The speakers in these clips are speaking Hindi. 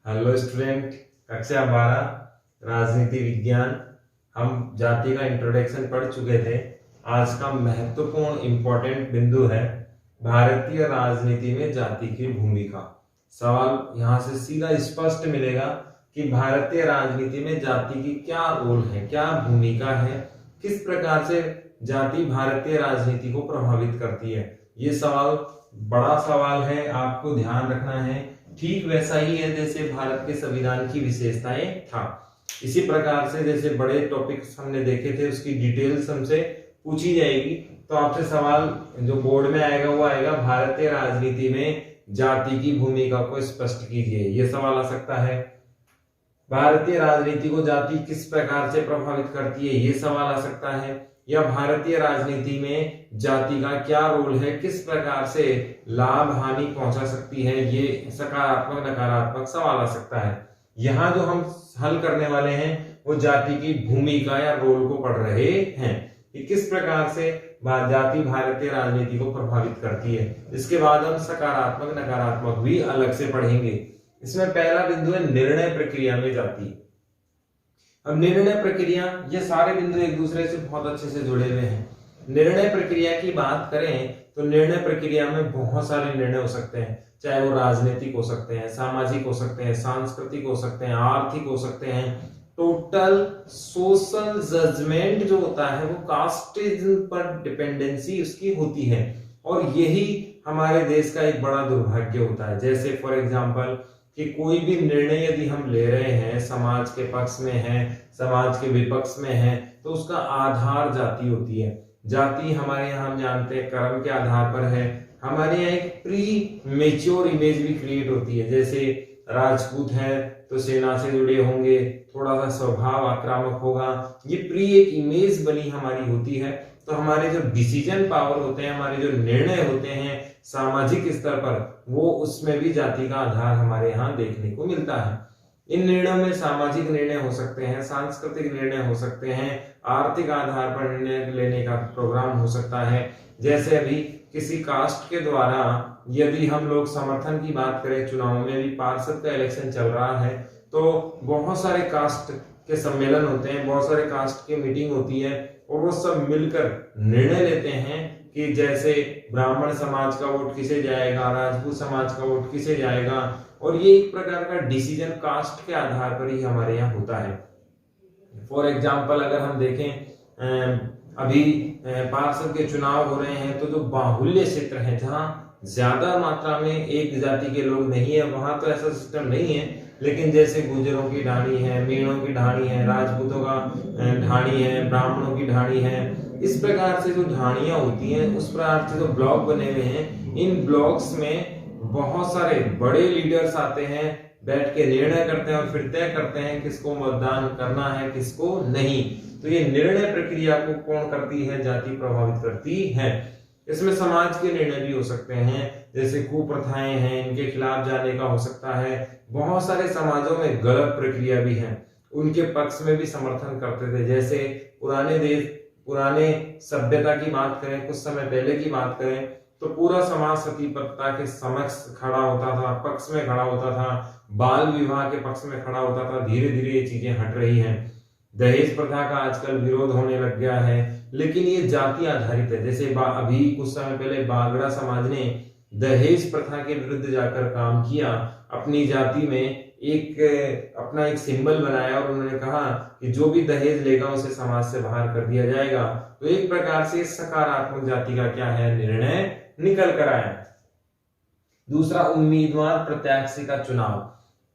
हेलो स्टूडेंट, कक्षा 12 राजनीति विज्ञान। हम जाति का इंट्रोडक्शन पढ़ चुके थे। आज का महत्वपूर्ण इंपॉर्टेंट बिंदु है भारतीय राजनीति में जाति की भूमिका। सवाल यहां से सीधा स्पष्ट मिलेगा कि भारतीय राजनीति में जाति की क्या रोल है, क्या भूमिका है, किस प्रकार से जाति भारतीय राजनीति को प्रभावित करती है। ये सवाल बड़ा सवाल है, आपको ध्यान रखना है। ठीक वैसा ही है जैसे भारत के संविधान की विशेषताएं था। इसी प्रकार से जैसे बड़े टॉपिक्स हमने देखे थे उसकी डिटेल्स हमसे पूछी जाएगी। तो आपसे सवाल जो बोर्ड में आएगा वो आएगा, भारतीय राजनीति में जाति की भूमिका को स्पष्ट कीजिए। ये सवाल आ सकता है। भारतीय राजनीति को जाति किस प्रकार से प्रभावित करती है, ये सवाल आ सकता है। या भारतीय राजनीति में जाति का क्या रोल है, किस प्रकार से लाभ हानि पहुंचा सकती है, ये सकारात्मक नकारात्मक सवाल आ सकता है। यहाँ जो हम हल करने वाले हैं वो जाति की भूमिका या रोल को पढ़ रहे हैं कि किस प्रकार से जाति भारतीय राजनीति को प्रभावित करती है। इसके बाद हम सकारात्मक नकारात्मक भी अलग से पढ़ेंगे। इसमें पहला बिंदु है निर्णय प्रक्रिया में जाति। अब निर्णय प्रक्रिया, ये सारे बिंदु एक दूसरे से बहुत अच्छे से जुड़े हुए हैं। निर्णय प्रक्रिया की बात करें तो निर्णय प्रक्रिया में बहुत सारे निर्णय हो सकते हैं, चाहे वो राजनीतिक हो सकते हैं, सामाजिक हो सकते हैं, सांस्कृतिक हो सकते हैं, आर्थिक हो सकते हैं। टोटल सोशल जजमेंट जो होता है वो कास्टिज्म पर डिपेंडेंसी उसकी होती है, और यही हमारे देश का एक बड़ा दुर्भाग्य होता है। जैसे फॉर एग्जाम्पल कि कोई भी निर्णय यदि हम ले रहे हैं, समाज के पक्ष में है, समाज के विपक्ष में है, तो उसका आधार जाति होती है। जाति हमारे यहाँ हम जानते हैं कर्म के आधार पर है। हमारे यहाँ एक प्री मेच्योर इमेज भी क्रिएट होती है। जैसे राजपूत है तो सेना से जुड़े होंगे, थोड़ा सा स्वभाव आक्रामक होगा, ये प्री एक इमेज बनी हमारी होती है। तो हमारे जो डिसीजन पावर होते हैं, हमारे जो निर्णय होते हैं सामाजिक स्तर पर, वो उसमें भी जाति का आधार हमारे यहाँ देखने को मिलता है। इन निर्णयों में सामाजिक निर्णय हो सकते हैं, सांस्कृतिक निर्णय हो सकते हैं, आर्थिक आधार पर निर्णय लेने का प्रोग्राम हो सकता है। जैसे अभी किसी कास्ट के द्वारा यदि हम लोग समर्थन की बात करें, चुनाव में भी पार्षद का इलेक्शन चल रहा है, तो बहुत सारे कास्ट के सम्मेलन होते हैं, बहुत सारे कास्ट की मीटिंग होती है, और वो सब मिलकर निर्णय लेते हैं कि जैसे ब्राह्मण समाज का वोट किसे जाएगा, राजपूत समाज का वोट किसे जाएगा। और ये एक प्रकार का डिसीजन कास्ट के आधार पर ही हमारे यहाँ होता है। फॉर एग्जाम्पल अगर हम देखें, अभी पार्षद के चुनाव हो रहे हैं, तो जो बाहुल्य क्षेत्र है, जहाँ ज्यादा मात्रा में एक जाति के लोग नहीं है, वहां तो ऐसा सिस्टम नहीं है। लेकिन जैसे गुजरों की ढाणी है, मीणों की ढाणी है, राजपूतों का ढाणी है, ब्राह्मणों की ढाणी है, इस प्रकार से जो ढाणियां होती हैं, उस प्रकार से जो ब्लॉक बने हुए हैं, इन ब्लॉक्स में बहुत सारे बड़े लीडर्स आते हैं, बैठ के निर्णय करते हैं और फिर तय करते हैं किसको मतदान करना है, किसको नहीं। तो ये निर्णय प्रक्रिया को कौन करती है, जाति प्रभावित करती है। इसमें समाज के निर्णय भी हो सकते हैं, जैसे कुप्रथाएं हैं, इनके खिलाफ जाने का हो सकता है। बहुत सारे समाजों में गलत प्रक्रिया भी है, उनके पक्ष में भी समर्थन करते थे। जैसे पुराने सभ्यता की बात करें, कुछ समय पहले की बात करें, तो पूरा समाज सती प्रथा के समक्ष खड़ा होता था, पक्ष में खड़ा होता था, बाल विवाह के पक्ष में खड़ा होता था। धीरे धीरे ये चीजें हट रही हैं। दहेज प्रथा का आजकल विरोध होने लग गया है, लेकिन ये जाति आधारित है। जैसे अभी कुछ समय पहले बागड़ा समाज ने दहेज प्रथा के विरुद्ध जाकर काम किया, अपनी जाति में अपना एक सिंबल बनाया, और उन्होंने कहा कि जो भी दहेज लेगा उसे समाज से बाहर कर दिया जाएगा। तो एक प्रकार से सकारात्मक जाति का क्या है, निर्णय निकल कर आया। दूसरा, उम्मीदवार प्रत्याशी का चुनाव।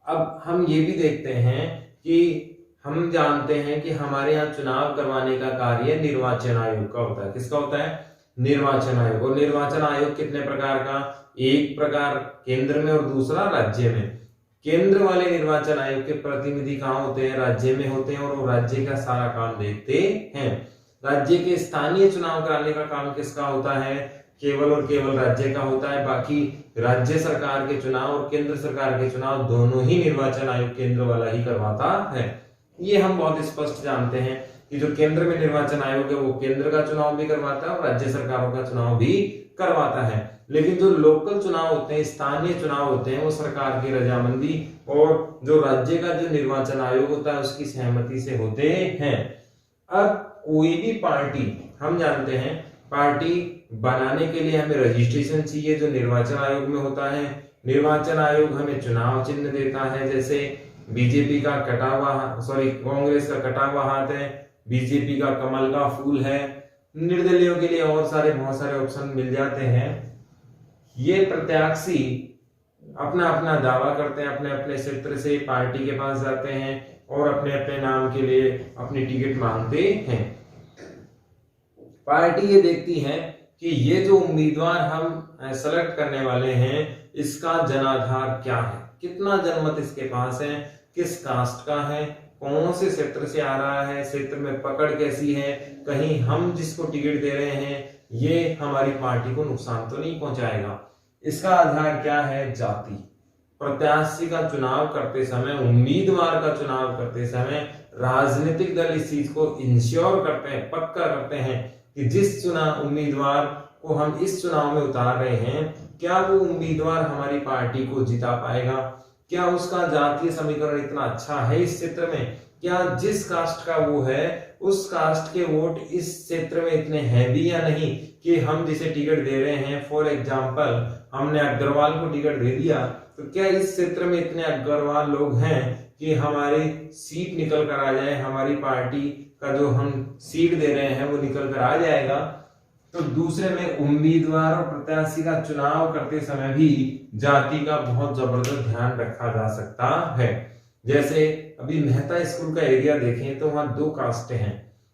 अब हम ये भी देखते हैं कि हम जानते हैं कि हमारे यहाँ चुनाव करवाने का कार्य निर्वाचन आयोग का होता है। किसका होता है, निर्वाचन आयोग। और निर्वाचन आयोग कितने प्रकार का, एक प्रकार केंद्र में और दूसरा राज्य में। केंद्र वाले निर्वाचन आयोग के प्रतिनिधि कहाँ होते हैं, राज्य में होते हैं, और वो राज्य का सारा काम देखते हैं। राज्य के स्थानीय चुनाव कराने का काम किसका होता है, केवल और केवल राज्य का होता है। बाकी राज्य सरकार के चुनाव और केंद्र सरकार के चुनाव दोनों ही निर्वाचन आयोग केंद्र वाला ही करवाता है। ये हम बहुत स्पष्ट जानते हैं कि जो केंद्र में निर्वाचन आयोग है वो केंद्र का चुनाव भी करवाता है और राज्य सरकारों का चुनाव भी करवाता है। लेकिन जो लोकल चुनाव होते हैं, स्थानीय चुनाव होते हैं, वो सरकार की रजामंदी और जो राज्य का जो निर्वाचन आयोग होता है उसकी सहमति से होते हैं। अब कोई भी पार्टी, हम जानते हैं पार्टी बनाने के लिए हमें रजिस्ट्रेशन चाहिए जो निर्वाचन आयोग में होता है। निर्वाचन आयोग हमें चुनाव चिन्ह देता है, जैसे बीजेपी का कटा हुआ, कांग्रेस का कटा हुआ हाथ है, बीजेपी का कमल का फूल है, निर्दलीयों के लिए और बहुत सारे ऑप्शन मिल जाते हैं। ये प्रत्याशी अपना अपना दावा करते हैं, अपने अपने क्षेत्र से पार्टी के पास जाते हैं और अपने अपने नाम के लिए अपनी टिकट मांगते हैं। पार्टी ये देखती है कि ये जो उम्मीदवार हम सेलेक्ट करने वाले हैं इसका जनाधार क्या है, कितना जनमत इसके पास है, किस कास्ट का है, कौन से क्षेत्र से आ रहा है, क्षेत्र में पकड़ कैसी है, कहीं हम जिसको टिकट दे रहे हैं ये हमारी पार्टी को नुकसान तो नहीं पहुंचाएगा। इसका आधार क्या है? जाति। प्रत्याशी का चुनाव करते समय, उम्मीदवार का चुनाव करते समय राजनीतिक दल इस चीज को इंश्योर करते हैं, पक्का करते हैं कि जिस उम्मीदवार को हम इस चुनाव में उतार रहे हैं क्या वो उम्मीदवार हमारी पार्टी को जिता पाएगा, क्या उसका जातीय समीकरण इतना अच्छा है इस क्षेत्र में, क्या जिस कास्ट का वो है उस कास्ट के वोट इस क्षेत्र में इतने हैं भी या नहीं कि हम जिसे टिकट दे रहे हैं, फॉर एग्जांपल हमने अग्रवाल को टिकट दे दिया तो क्या इस क्षेत्र में इतने अग्रवाल लोग हैं कि हमारी सीट निकल कर आ जाए, हमारी पार्टी का जो हम सीट दे रहे हैं वो निकल कर आ जाएगा। तो दूसरे में उम्मीदवार और प्रत्याशी का चुनाव करते समय भी जाति का बहुत जबरदस्त ध्यान रखा जा सकता है। जैसे अभी मेहता स्कूल का एरिया देखें तो वहां दो कास्ट हैं,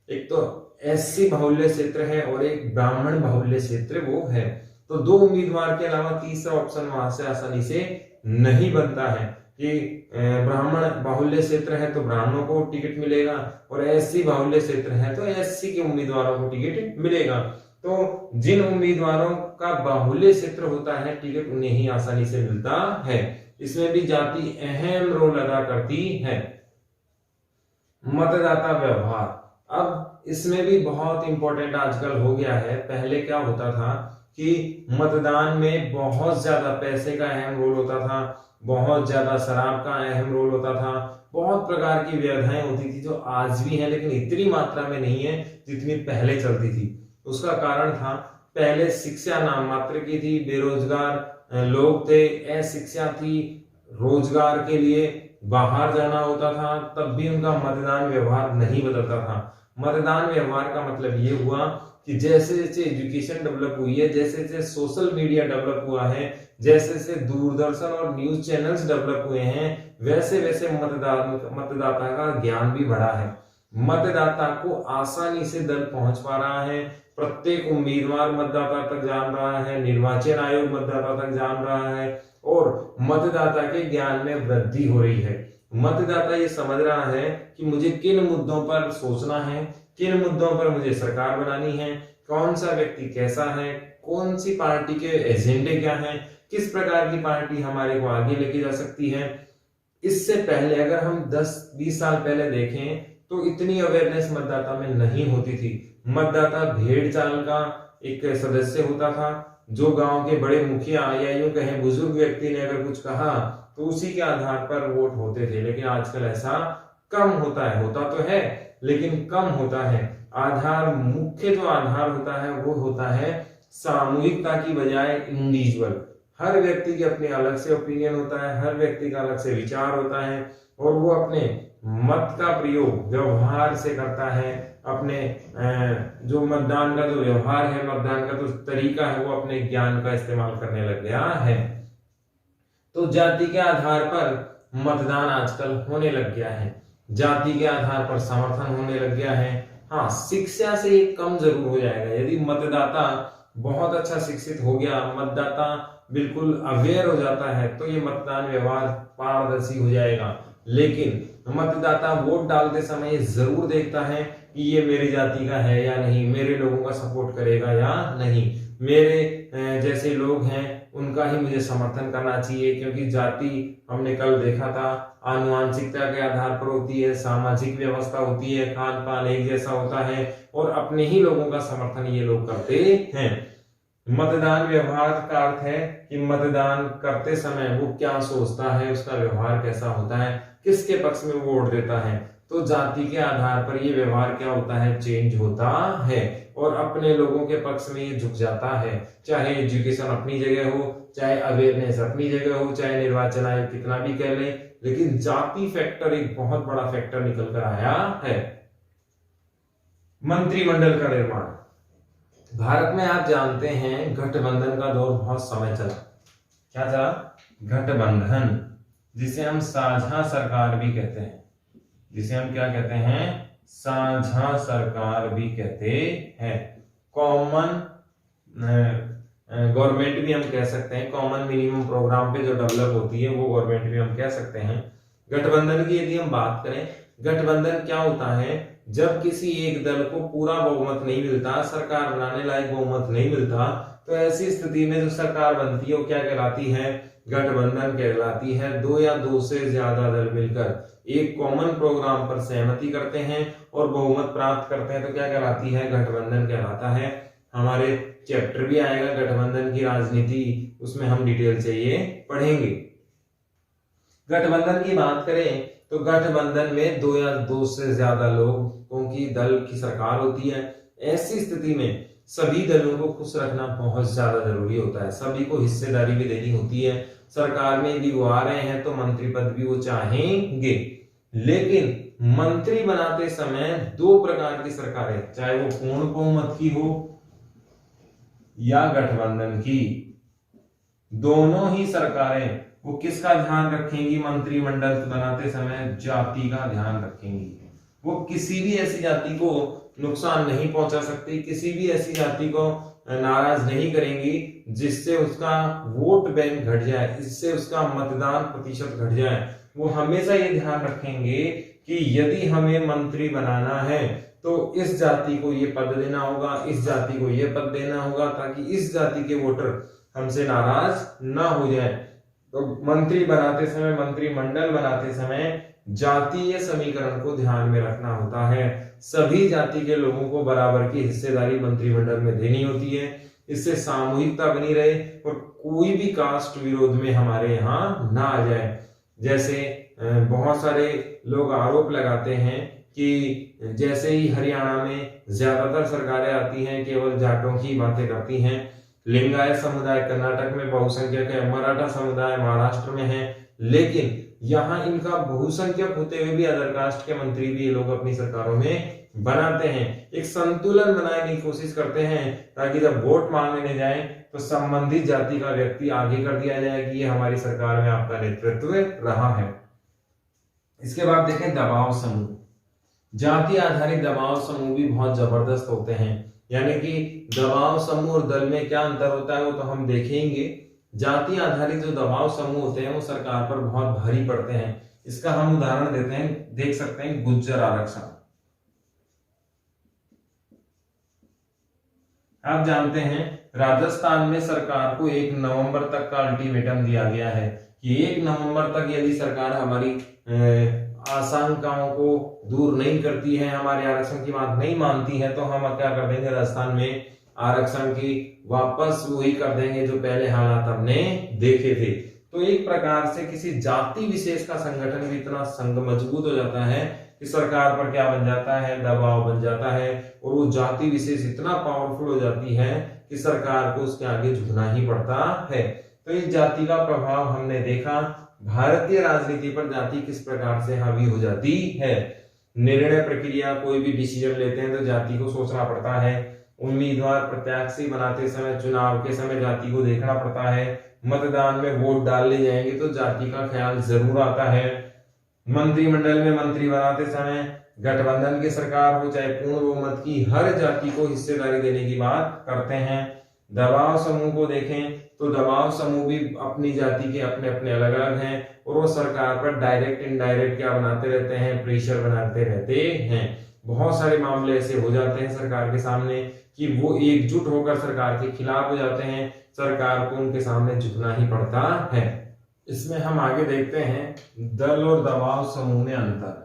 एक तो एससी बाहुल्य क्षेत्र है और एक ब्राह्मण बाहुल्य क्षेत्र वो है। तो दो उम्मीदवार के अलावा तीसरा ऑप्शन वहां से आसानी से नहीं बनता है कि ब्राह्मण बाहुल्य क्षेत्र है तो ब्राह्मणों को टिकट मिलेगा और एससी बाहुल्य क्षेत्र है तो एससी के उम्मीदवारों को टिकट मिलेगा। तो जिन उम्मीदवारों का बाहुल्य क्षेत्र होता है टिकट उन्हें ही आसानी से मिलता है। इसमें भी जाति अहम रोल अदा करती है। मतदाता व्यवहार, अब इसमें भी बहुत इंपॉर्टेंट आजकल हो गया है। पहले क्या होता था कि मतदान में बहुत ज्यादा पैसे का अहम रोल होता था, बहुत ज्यादा शराब का अहम रोल होता था, बहुत प्रकार की व्यवधाएं होती थी जो आज भी है लेकिन इतनी मात्रा में नहीं है जितनी पहले चलती थी। उसका कारण था पहले शिक्षा नाम मात्र की थी, बेरोजगार लोग थे, अशिक्षा थी, रोजगार के लिए बाहर जाना होता था, तब भी उनका मतदान व्यवहार नहीं बदलता था। मतदान व्यवहार का मतलब ये हुआ कि जैसे जैसे एजुकेशन डेवलप हुई है, जैसे जैसे सोशल मीडिया डेवलप हुआ है, जैसे जैसे दूरदर्शन और न्यूज चैनल्स डेवलप हुए हैं, वैसे वैसे मतदाता का ज्ञान भी बढ़ा है। मतदाता को आसानी से दल पहुंच पा रहा है, प्रत्येक उम्मीदवार मतदाता तक जान रहा है, निर्वाचन आयोग मतदाता तक जान रहा है और मतदाता के ज्ञान में वृद्धि हो रही है। मतदाता ये समझ रहा है कि मुझे किन मुद्दों पर सोचना है, किन मुद्दों पर मुझे सरकार बनानी है, कौन सा व्यक्ति कैसा है, कौन सी पार्टी के एजेंडे क्या हैं, किस प्रकार की पार्टी हमारे को आगे लेके जा सकती है। इससे पहले अगर हम 10-20 साल पहले देखें तो इतनी अवेयरनेस मतदाता में नहीं होती थी। मतदाता भेड़ चाल का एक सदस्य होता था, जो गांव के बड़े मुखिया या यूं कहें बुजुर्ग व्यक्ति ने अगर कुछ कहा तो उसी के आधार पर वोट होते थे। लेकिन आजकल ऐसा कम होता है, होता तो है लेकिन कम होता है। आधार, मुख्य जो आधार होता है वो होता है सामूहिकता की बजाय इंडिविजुअल। हर व्यक्ति के अपने अलग से ओपिनियन होता है, हर व्यक्ति का अलग से विचार होता है और वो अपने मत का प्रयोग व्यवहार से करता है। अपने जो मतदान का जो व्यवहार है, मतदान का जो तरीका है, वो अपने ज्ञान का इस्तेमाल करने लग गया है। तो जाति के आधार पर मतदान आजकल होने लग गया है, जाति के आधार पर समर्थन होने लग गया है। हाँ, शिक्षा से ये कम जरूर हो जाएगा। यदि मतदाता बहुत अच्छा शिक्षित हो गया, मतदाता बिल्कुल अवेयर हो जाता है तो ये मतदान व्यवहार पारदर्शी हो जाएगा। लेकिन मतदाता वोट डालते समय ये जरूर देखता है कि ये मेरी जाति का है या नहीं, मेरे लोगों का सपोर्ट करेगा या नहीं, मेरे जैसे लोग हैं उनका ही मुझे समर्थन करना चाहिए। क्योंकि जाति हमने कल देखा था आनुवांशिकता के आधार पर होती है, सामाजिक व्यवस्था होती है, खान पान एक जैसा होता है और अपने ही लोगों का समर्थन ये लोग करते हैं। मतदान व्यवहार का अर्थ है कि मतदान करते समय वो क्या सोचता है, उसका व्यवहार कैसा होता है, किसके पक्ष में वो वोट देता है। तो जाति के आधार पर ये व्यवहार क्या होता है, चेंज होता है और अपने लोगों के पक्ष में ये झुक जाता है। चाहे एजुकेशन अपनी जगह हो, चाहे अवेयरनेस अपनी जगह हो, चाहे निर्वाचन आयोग कितना भी कह ले, लेकिन जाति फैक्टर एक बहुत बड़ा फैक्टर निकल कर आया है। मंत्रिमंडल का निर्माण, भारत में आप जानते हैं गठबंधन का दौर बहुत समय चला। क्या चला? गठबंधन, जिसे हम साझा सरकार भी कहते हैं, जिसे हम क्या कहते हैं, साझा सरकार भी कहते हैं। कॉमन गवर्नमेंट भी हम कह सकते हैं, कॉमन मिनिमम प्रोग्राम पे जो डेवलप होती है वो गवर्नमेंट भी हम कह सकते हैं। गठबंधन की यदि हम बात करें, गठबंधन क्या होता है, जब किसी एक दल को पूरा बहुमत नहीं मिलता, सरकार बनाने लायक बहुमत नहीं मिलता, तो ऐसी स्थिति में जो सरकार बनती है वो क्या कहलाती है, गठबंधन कहलाती है। दो या दो से ज्यादा दल मिलकर एक कॉमन प्रोग्राम पर सहमति करते हैं और बहुमत प्राप्त करते हैं तो क्या कहलाती है, गठबंधन कहलाता है। हमारे चैप्टर भी आएगा गठबंधन की राजनीति, उसमें हम डिटेल से ये पढ़ेंगे। गठबंधन की बात करें तो गठबंधन में दो या दो से ज्यादा लोगों की दल की सरकार होती है। ऐसी स्थिति में सभी दलों को खुश रखना बहुत ज्यादा जरूरी होता है, सभी को हिस्सेदारी भी देनी होती है। सरकार में यदि वो आ रहे हैं तो मंत्री पद भी वो चाहेंगे, लेकिन मंत्री बनाते समय दो प्रकार की सरकारें, चाहे वो पूर्ण बहुमत की हो या गठबंधन की, दोनों ही सरकारें वो किसका ध्यान रखेंगी, मंत्रिमंडल बनाते समय जाति का ध्यान रखेंगी। वो किसी भी ऐसी जाति को नुकसान नहीं पहुंचा सकती, किसी भी ऐसी जाति को नाराज नहीं करेंगी जिससे उसका वोट बैंक घट जाए, इससे उसका मतदान प्रतिशत घट जाए। वो हमेशा ये ध्यान रखेंगे कि यदि हमें मंत्री बनाना है तो इस जाति को ये पद देना होगा, इस जाति को ये पद देना होगा, ताकि इस जाति के वोटर हमसे नाराज ना हो जाए। तो मंत्री बनाते समय, मंत्रिमंडल बनाते समय जातीय समीकरण को ध्यान में रखना होता है। सभी जाति के लोगों को बराबर की हिस्सेदारी मंत्रिमंडल में देनी होती है, इससे सामूहिकता बनी रहे और कोई भी कास्ट विरोध में हमारे यहाँ ना आ जाए। जैसे बहुत सारे लोग आरोप लगाते हैं कि जैसे ही हरियाणा में ज्यादातर सरकारें आती हैं केवल जाटों की बातें करती हैं, लिंगायत समुदाय कर्नाटक में बहुसंख्यक है, मराठा समुदाय महाराष्ट्र में है, लेकिन यहाँ इनका बहुसंख्यक होते हुए भी अदर कास्ट के मंत्री भी ये लोग अपनी सरकारों में बनाते हैं। एक संतुलन बनाने की कोशिश करते हैं ताकि जब वोट मांगने जाए तो संबंधित जाति का व्यक्ति आगे कर दिया जाए कि ये हमारी सरकार में आपका नेतृत्व रहा है। इसके बाद देखें दबाव समूह। जाति आधारित दबाव समूह भी बहुत जबरदस्त होते हैं, यानी कि दबाव समूह और दल में क्या अंतर होता है वो तो हम देखेंगे। जाति आधारित जो दबाव समूह होते हैं वो सरकार पर बहुत भारी पड़ते हैं। इसका हम उदाहरण देते हैं, देख सकते हैं गुज्जर आरक्षण। आप जानते हैं राजस्थान में सरकार को 1 नवंबर तक का अल्टीमेटम दिया गया है कि 1 नवंबर तक यदि सरकार हमारी आशंकाओं को दूर नहीं करती है, हमारे आरक्षण की बात नहीं मानती है, तो हम क्या कर देंगे, राजस्थान में आरक्षण की वापस वही कर देंगे जो पहले हालात हमने देखे थे। तो एक प्रकार से किसी जाति विशेष का संगठन भी इतना संग मजबूत हो जाता है कि सरकार पर क्या बन जाता है, दबाव बन जाता है, और वो जाति विशेष इतना पावरफुल हो जाती है कि सरकार को उसके आगे झुकना ही पड़ता है। तो इस जाति का प्रभाव हमने देखा, भारतीय राजनीति पर जाति किस प्रकार से हावी हो जाती है। निर्णय प्रक्रिया, कोई भी डिसीजन लेते हैं तो जाति को सोचना पड़ता है। उम्मीदवार प्रत्याशी बनाते समय, चुनाव के समय जाति को देखना पड़ता है। मतदान में वोट डालने जाएंगे तो जाति का ख्याल जरूर आता है। मंत्रिमंडल में मंत्री बनाते समय गठबंधन की सरकार हो चाहे पूर्ण बहुमत की, हर जाति को हिस्सेदारी देने की बात करते हैं। दबाव समूह को देखें तो दबाव समूह भी अपनी जाति के अपने अपने अलग अलग हैं और वो सरकार पर डायरेक्ट इनडायरेक्ट क्या बनाते रहते हैं, प्रेशर बनाते रहते हैं। बहुत सारे मामले ऐसे हो जाते हैं सरकार के सामने कि वो एकजुट होकर सरकार के खिलाफ हो जाते हैं, सरकार को उनके सामने झुकना ही पड़ता है। इसमें हम आगे देखते हैं दल और दबाव समूह में अंतर।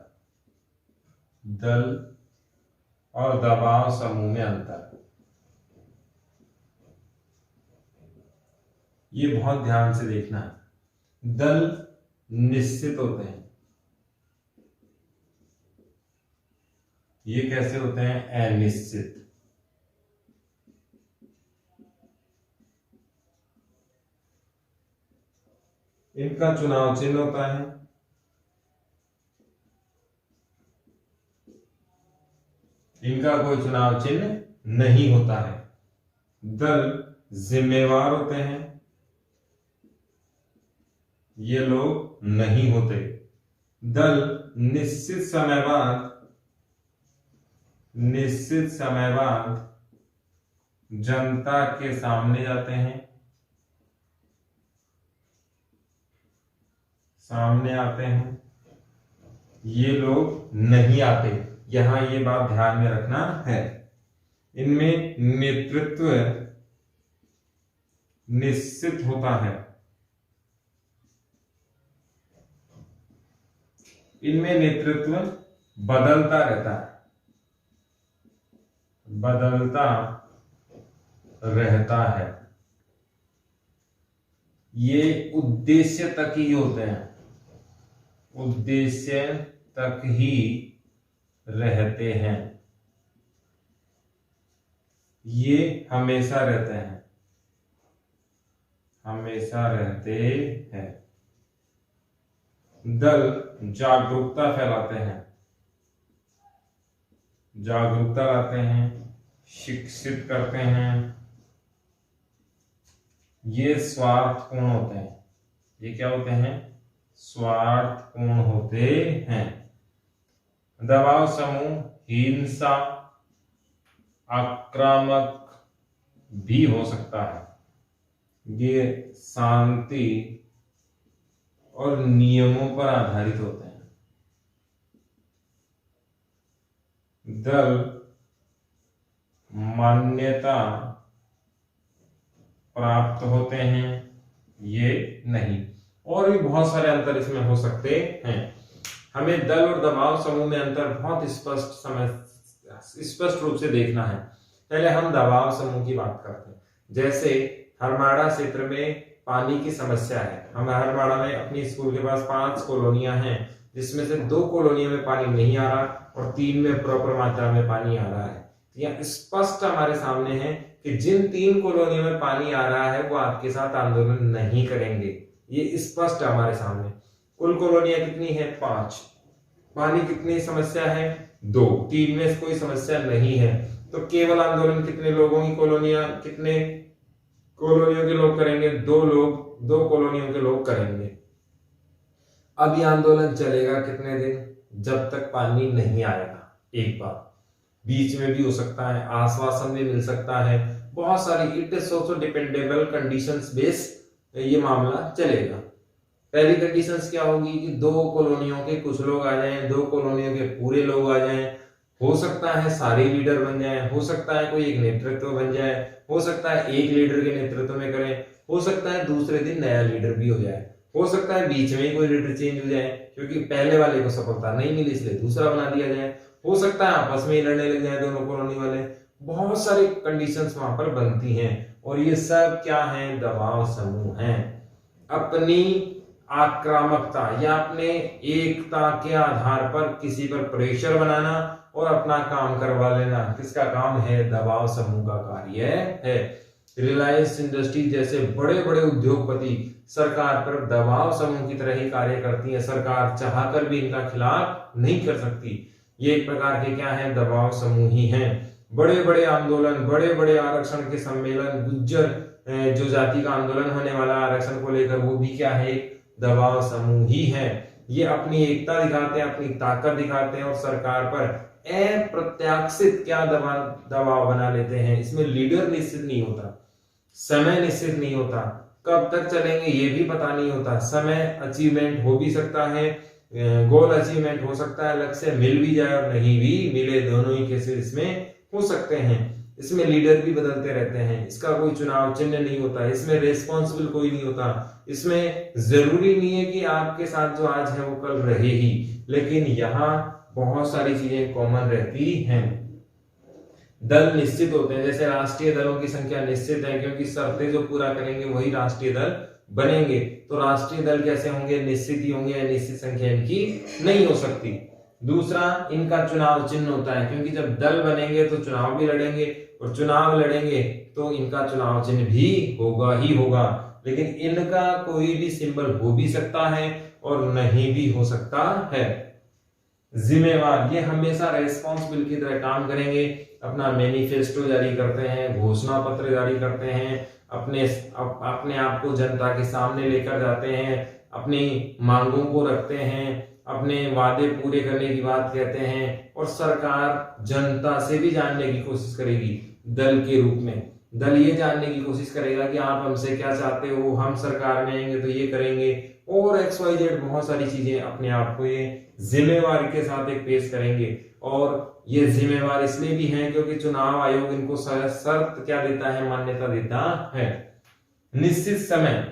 दल और दबाव समूह में अंतर। ये बहुत ध्यान से देखना है। दल निश्चित होते हैं, ये कैसे होते हैं? अनिश्चित। इनका चुनाव चिन्ह होता है इनका कोई चुनाव चिन्ह नहीं होता है। दल जिम्मेवार होते हैं, ये लोग नहीं होते। दल निश्चित समय बाद जनता के सामने जाते हैं, ये लोग नहीं आते। यहां ये बात ध्यान में रखना है। इनमें नेतृत्व निश्चित होता है, इनमें नेतृत्व बदलता रहता है, ये उद्देश्य तक ही होते हैं, उद्देश्य तक ही रहते हैं, ये हमेशा रहते हैं। दल जागरूकता फैलाते हैं, लाते हैं, शिक्षित करते हैं, ये स्वार्थपूर्ण होते हैं। ये क्या होते हैं? स्वार्थपूर्ण होते हैं। दबाव समूह हिंसा, आक्रामक भी हो सकता है, ये शांति और नियमों पर आधारित होते हैं। दल मान्यता प्राप्त होते हैं, ये नहीं। और भी बहुत सारे अंतर इसमें हो सकते हैं। हमें दल और दबाव समूह में अंतर बहुत स्पष्ट रूप से देखना है। पहले हम दबाव समूह की बात करते हैं। जैसे हरमाड़ा क्षेत्र में पानी की समस्या है। हम हरमाड़ा में अपनी स्कूल के पास 5 कॉलोनियां हैं, जिसमें से 2 कॉलोनियों में पानी नहीं आ रहा और 3 में प्रॉपर मात्रा में पानी आ रहा है। यह स्पष्ट हमारे सामने है कि जिन 3 कॉलोनियों में पानी आ रहा है वो आपके साथ आंदोलन नहीं करेंगे। ये स्पष्ट हमारे सामने। कुल कॉलोनियां कितनी है? 5। पानी कितनी समस्या है? 2। 3 में कोई समस्या नहीं है। तो केवल आंदोलन कितने लोगों की कितने कॉलोनियों के लोग करेंगे? 2 कॉलोनियों के लोग करेंगे। अब ये आंदोलन चलेगा कितने दिन? जब तक पानी नहीं आएगा। एक बार बीच में भी हो सकता है, आश्वासन भी मिल सकता है, बहुत सारी it is also dependable conditions base ये मामला चलेगा। पहली कंडीशंस क्या होगी कि 2 कॉलोनियों के कुछ लोग आ जाएं, 2 कॉलोनियों के पूरे लोग आ जाएं। हो सकता है सारे लीडर बन जाएं, हो सकता है कोई एक नेतृत्व बन जाए, हो सकता है एक लीडर के नेतृत्व में करें, हो सकता है दूसरे दिन नया लीडर भी हो जाए, हो सकता है बीच में ही कोई लीडर चेंज हो जाए क्योंकि पहले वाले को सफलता नहीं मिली इसलिए दूसरा बना दिया जाए, हो सकता है आपस में ही लड़ने लग जाए दोनों कॉलोनी वाले। बहुत सारी कंडीशंस वहां पर बनती हैं और ये सब क्या है? दबाव समूह हैं। अपनी आक्रामकता या अपने एकता के आधार पर किसी पर प्रेशर बनाना और अपना काम करवा लेना किसका काम है? दबाव समूह का कार्य है। रिलायंस इंडस्ट्री जैसे बड़े बड़े उद्योगपति सरकार पर दबाव समूह की तरह ही कार्य करती है। सरकार चाहकर भी इनका खिलाफ नहीं कर सकती। ये एक प्रकार के क्या है? दबाव समूह ही हैं। बड़े बड़े आंदोलन, बड़े बड़े आरक्षण के सम्मेलन, गुज्जर जो जाति का आंदोलन होने वाला आरक्षण को लेकर, वो भी क्या है? दबाव समूह ही है। ये अपनी एकता दिखाते हैं, अपनी ताकत दिखाते हैं और सरकार पर अप्रत्याशित क्या दबाव बना लेते हैं। इसमें लीडर निश्चित नहीं होता, समय निश्चित नहीं होता, कब तक चलेंगे ये भी पता नहीं होता। समय अचीवमेंट हो भी सकता है, गोल अचीवमेंट हो सकता है, लक्ष्य मिल भी जाए और नहीं भी मिले, दोनों ही केसेस इसमें हो सकते हैं। इसमें लीडर भी बदलते रहते हैं, इसका कोई चुनाव चिन्ह नहीं होता, इसमें रेस्पॉन्सिबल कोई नहीं होता, इसमें जरूरी नहीं है कि आपके साथ जो आज है वो कल रहे ही, लेकिन यहाँ बहुत सारी चीजें कॉमन रहती हैं। दल निश्चित होते हैं। जैसे राष्ट्रीय दलों की संख्या निश्चित है, क्योंकि शर्तें जो पूरा करेंगे वही राष्ट्रीय दल बनेंगे। तो राष्ट्रीय दल कैसे होंगे, निश्चित ही होंगे, निश्चित संख्या इनकी नहीं हो सकती। दूसरा, इनका चुनाव चिन्ह होता है, क्योंकि जब दल बनेंगे तो चुनाव भी लड़ेंगे, और चुनाव लड़ेंगे तो इनका चुनाव चिन्ह भी होगा ही होगा। लेकिन इनका कोई भी सिंबल हो भी सकता है और नहीं भी हो सकता है। जिम्मेवार, ये हमेशा रेस्पॉन्सिबल की तरह काम करेंगे, अपना मैनिफेस्टो जारी करते हैं, घोषणा पत्र जारी करते हैं, अपने आप को जनता के सामने लेकर जाते हैं, अपनी मांगों को रखते हैं, अपने वादे पूरे करने की बात कहते हैं, और सरकार जनता से भी जानने की कोशिश करेगी दल के रूप में। दल ये जानने की कोशिश करेगा कि आप हमसे क्या चाहते हो, हम सरकार में आएंगे तो ये करेंगे, और XYZ बहुत सारी चीजें अपने आप को ये जिम्मेवारी के साथ एक पेश करेंगे। और ये जिम्मेवार इसलिए भी हैं क्योंकि चुनाव आयोग इनको शर्त क्या देता है, मान्यता देता है। निश्चित समय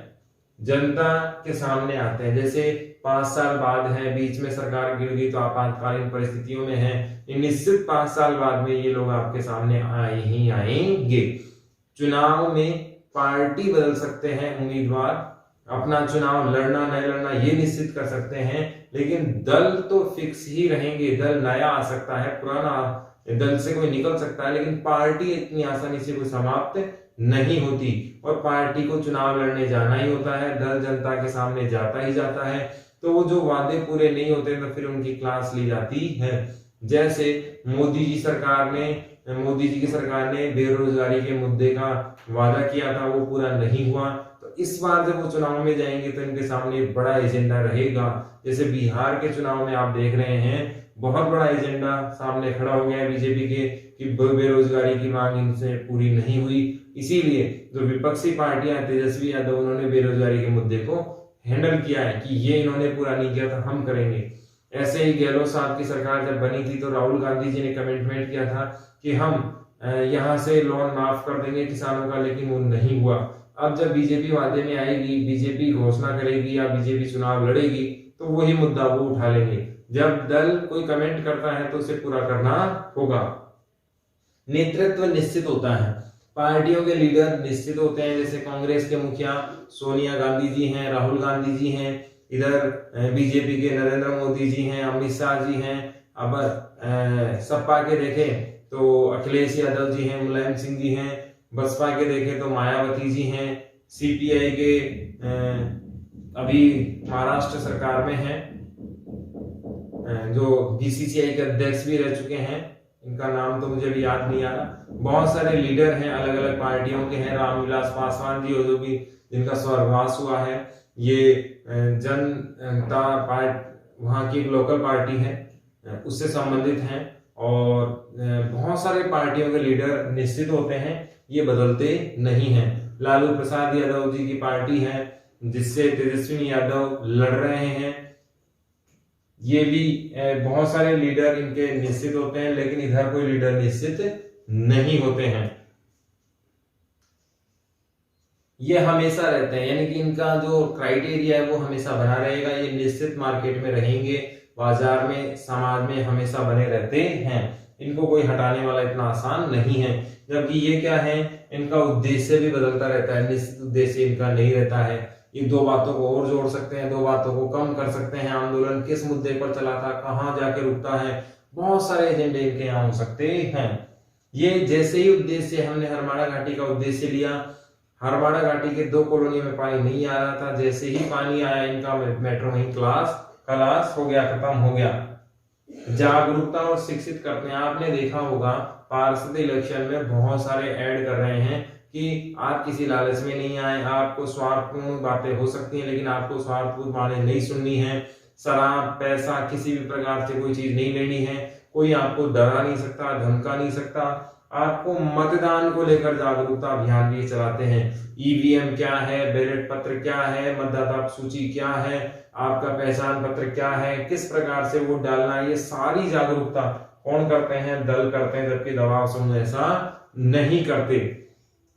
जनता के सामने आते हैं, जैसे 5 साल बाद है, बीच में सरकार गिर गई तो आपातकालीन परिस्थितियों में है, निश्चित 5 साल बाद में ये लोग आपके सामने आए ही आएंगे। चुनाव में पार्टी बदल सकते हैं उम्मीदवार, अपना चुनाव लड़ना न लड़ना ये निश्चित कर सकते हैं, लेकिन दल तो फिक्स ही रहेंगे। दल नया आ सकता है, पुराना दल से कोई निकल सकता है, लेकिन पार्टी इतनी आसानी से कोई समाप्त नहीं होती, और पार्टी को चुनाव लड़ने जाना ही होता है, दल जनता के सामने जाता ही जाता है। तो वो जो वादे पूरे नहीं होते तो फिर उनकी क्लास ली जाती है। जैसे मोदी जी की सरकार ने बेरोजगारी के मुद्दे का वादा किया था, वो पूरा नहीं हुआ, तो इस बार जब वो चुनाव में जाएंगे तो इनके सामने बड़ा एजेंडा रहेगा। जैसे बिहार के चुनाव में आप देख रहे हैं, बहुत बड़ा एजेंडा सामने खड़ा हो गया है बीजेपी के कि बेरोजगारी की मांग इनसे पूरी नहीं हुई, इसीलिए जो विपक्षी पार्टियां, तेजस्वी यादव, उन्होंने बेरोजगारी के मुद्दे को हैंडल किया है कि ये इन्होंने पूरा नहीं किया तो हम करेंगे। ऐसे ही गहलोत साहब की सरकार जब बनी थी तो राहुल गांधी जी ने कमिटमेंट किया था कि हम यहाँ से लोन माफ कर देंगे किसानों का, लेकिन वो नहीं हुआ। अब जब बीजेपी वादे में आएगी, बीजेपी घोषणा करेगी या बीजेपी चुनाव लड़ेगी, तो वही मुद्दा वो उठा लेंगे। जब दल कोई कमेंट करता है तो उसे पूरा करना होगा। नेतृत्व निश्चित होता है, पार्टियों के लीडर निश्चित होते हैं। जैसे कांग्रेस के मुखिया सोनिया गांधी जी हैं, राहुल गांधी जी हैं, इधर बीजेपी के नरेंद्र मोदी जी हैं, अमित शाह जी हैं। अब सपा के देखें तो अखिलेश यादव जी हैं, मुलायम सिंह जी हैं। बसपा के देखें तो मायावती जी हैं। CPI के अभी महाराष्ट्र सरकार में हैं, जो BCCI के अध्यक्ष भी रह चुके हैं, इनका नाम तो मुझे भी याद नहीं आ रहा। बहुत सारे लीडर हैं, अलग अलग पार्टियों के हैं। रामविलास पासवान जी, जो भी जिनका स्वर्गवास हुआ है, ये जनता पार्टी वहाँ की एक लोकल पार्टी है, उससे संबंधित हैं। और बहुत सारे पार्टियों के लीडर निश्चित होते हैं, ये बदलते नहीं हैं। लालू प्रसाद यादव जी की पार्टी है जिससे तेजस्वी यादव लड़ रहे हैं, ये भी बहुत सारे लीडर इनके निश्चित होते हैं, लेकिन इधर कोई लीडर निश्चित नहीं होते हैं, ये हमेशा रहते हैं। यानी कि इनका जो क्राइटेरिया है वो हमेशा बना रहेगा। ये निश्चित मार्केट में रहेंगे, बाजार में, समाज में हमेशा बने रहते हैं, इनको कोई हटाने वाला इतना आसान नहीं है। जबकि ये क्या है, इनका उद्देश्य भी बदलता रहता है, निश्चित उद्देश्य इनका नहीं रहता है। ये 2 बातों को और जोड़ सकते हैं, 2 बातों को कम कर सकते हैं। आंदोलन किस मुद्दे पर चला था, कहां जाके रुकता है, बहुत सारे एजेंडे इनके यहाँ हो सकते हैं। ये जैसे ही उद्देश्य, हमने हरमाड़ा घाटी का उद्देश्य लिया, हरमाड़ा घाटी के 2 कॉलोनियों में पानी नहीं आ रहा था, जैसे ही पानी आया इनका मेट्रो वहीं खलास हो गया, खत्म हो गया। जागरूकता और शिक्षित करते हैं। आपने देखा होगा पार्षद इलेक्शन में बहुत सारे ऐड कर रहे हैं कि आप किसी लालच में नहीं आए, आपको स्वार्थपूर्ण बातें हो सकती हैं, लेकिन आपको स्वार्थपूर्ण बातें नहीं सुननी है। शराब, पैसा, किसी भी प्रकार से कोई चीज नहीं लेनी है, कोई आपको डरा नहीं सकता, धमका नहीं सकता। आपको मतदान को लेकर जागरूकता अभियान भी चलाते हैं। EVM क्या है, बैलेट पत्र क्या है, मतदाता सूची क्या है, आपका पहचान पत्र क्या है, किस प्रकार से वोट डालना है, ये सारी जागरूकता कौन करते हैं, दल करते हैं, जबकि दबाव समूह ऐसा नहीं करते।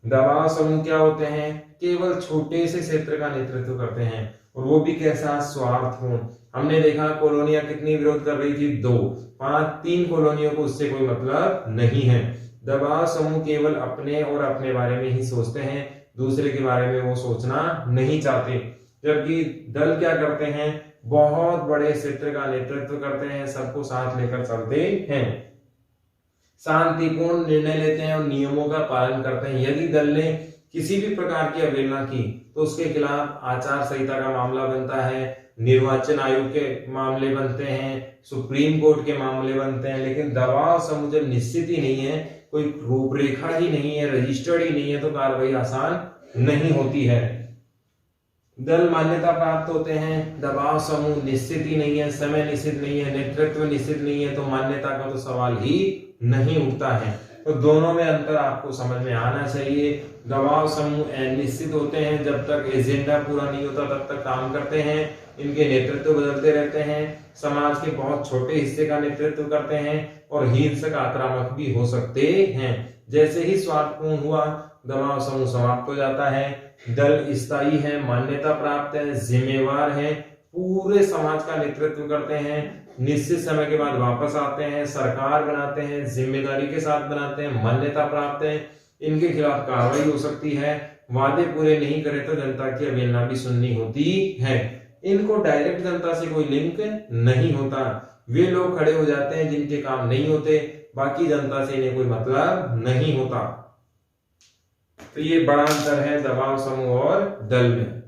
दबाव समूह क्या होते हैं, केवल छोटे से क्षेत्र का नेतृत्व करते हैं, और वो भी कैसा, स्वार्थपूर्ण। हमने देखा कॉलोनियां कितनी विरोध कर रही थी, 2, 5, 3 कॉलोनियों को उससे कोई मतलब नहीं है। दबाव समूह केवल अपने और अपने बारे में ही सोचते हैं, दूसरे के बारे में वो सोचना नहीं चाहते। जबकि दल क्या करते हैं, बहुत बड़े क्षेत्र का नेतृत्व करते हैं, सबको साथ लेकर चलते हैं, शांतिपूर्ण निर्णय लेते हैं और नियमों का पालन करते हैं। यदि दल ने किसी भी प्रकार की अवहेलना की तो उसके खिलाफ आचार संहिता का मामला बनता है, निर्वाचन आयोग के मामले बनते हैं, सुप्रीम कोर्ट के मामले बनते हैं। लेकिन दबाव समूह जब निश्चित ही नहीं है, कोई रूपरेखा ही नहीं है, रजिस्टर्ड ही नहीं है, तो कार्रवाई आसान नहीं होती है। दल मान्यता प्राप्त होते हैं, दबाव समूह निश्चित ही नहीं है, समय निश्चित नहीं है, नेतृत्व निश्चित नहीं है, तो मान्यता का तो सवाल ही नहीं उठता है। तो दोनों में अंतर आपको समझ में आना चाहिए। दबाव समूह निश्चित होते हैं, जब तक एजेंडा पूरा नहीं होता तब तक काम करते हैं, इनके नेतृत्व बदलते रहते हैं, समाज के बहुत छोटे हिस्से का नेतृत्व करते हैं और हिंसक आक्रामक भी हो सकते हैं। जैसे ही स्वार्थपूर्ण हुआ, दबाव समूह समाप्त हो जाता है। दल स्थायी है, मान्यता प्राप्त है, जिम्मेवार है, पूरे समाज का नेतृत्व करते हैं, निश्चित समय के बाद वापस आते हैं, सरकार बनाते हैं, जिम्मेदारी के साथ बनाते हैं, मान्यता प्राप्त है, इनके खिलाफ कार्रवाई हो सकती है, वादे पूरे नहीं करे तो जनता की अवहेलना भी सुननी होती है। इनको डायरेक्ट जनता से कोई लिंक नहीं होता, वे लोग खड़े हो जाते हैं जिनके काम नहीं होते, बाकी जनता से इन्हें कोई मतलब नहीं होता। तो ये बड़ा अंतर है दबाव समूह और दल में।